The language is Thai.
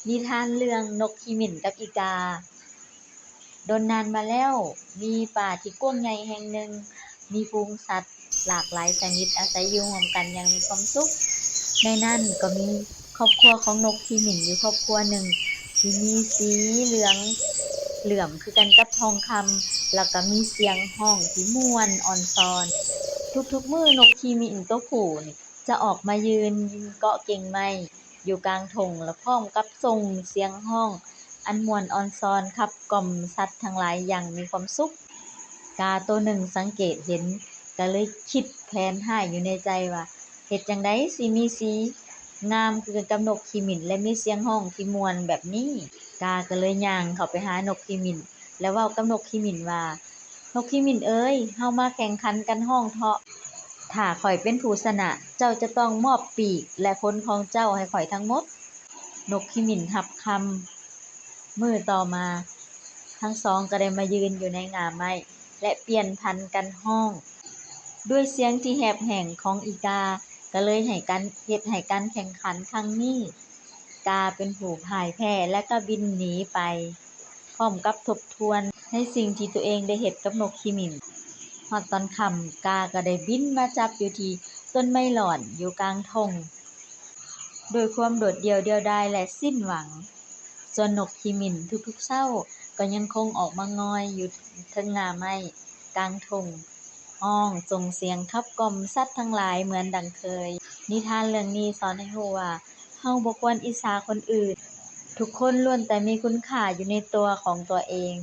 นิทานเรื่องนกขี้หมิ่นกับอีกาโดนนานมาแล้วมีป่าที่กว้างใหญ่แห่งหนึ่งมีฝูงสัตว์หลากหลายชนิดอาศัยอยู่ร่วมกันอย่างมีความสุขในนั้นก็มีครอบครัวของนกขี้หมิ่นอยู่ครอบครัวหนึ่งที่มีสีเหลืองเหลื่อมคือกันกับทองคำแล้วก็มีเสียงร้องที่ม่วนอ่อนช้อนทุกๆมื้อนกขี้หมิ่นตัวผู้นี่จะออกมายืนเกาะกิ่งไม้อยู่กลางทุ่งแล้วพร้อมกับส่งเสียงร้องอันม่วนอ่อนช้อนขับกล่อมสัตว์ทั้งหลายอย่างมีความสุขกาตัวหนึ่งสังเกตเห็นก็เลยคิดแผนร้ายอยู่ในใจว่าเฮ็ดจั่งใดสิมีสีงามคือกันกับนกขี้หมิ่นและมีเสียงร้องที่ม่วนแบบนี้กาก็เลยย่างเข้าไปหานกขี้หมิ่นแล้วเว้ากับนกขี้หมิ่นว่านกขี้หมิ่นเอ๋ยเฮามาแข่งขันกันร้องเถาะถ้าข้อยเป็นผู้ชนะเจ้าจะต้องมอบปีกและขนของเจ้าให้ข้อยทั้งหมดนกขี้หมิ่นรับคำมื้อต่อมาทั้งสองก็ได้มายืนอยู่ในง่ามไม้และเปลี่ยนพันกันร้องด้วยเสียงที่แหบแห้งของอีกาก็เลยให้เฮ็ดให้การแข่งขันครั้งนี้กาเป็นผู้พ่ายแพ้และก็บินหนีไปพร้อมกับทบทวนในสิ่งที่ตัวเองได้เฮ็ดกับนกขี้หมิ่นฮอดตอนค่ำกาก็ได้บินมาจับอยู่ที่ต้นไม้หล่อนอยู่กลางทุ่งด้วยความโดดเดี่ยวเดียวดายและสิ้นหวังส่วนนกขี้หมิ่นทุกๆเช้าก็ยังคงออกมางอยอยู่เทิงง่ามไม้กลางทุ่งร้องส่งเสียงขับกล่อมสัตว์ทั้งหลายเหมือนดังเคยนิทานเรื่องนี้สอนให้รู้ว่าเราบ่ควรอิจฉาคนอื่นทุกคนล้วนแต่มีคุณค่าอยู่ในตัวของตัวเอง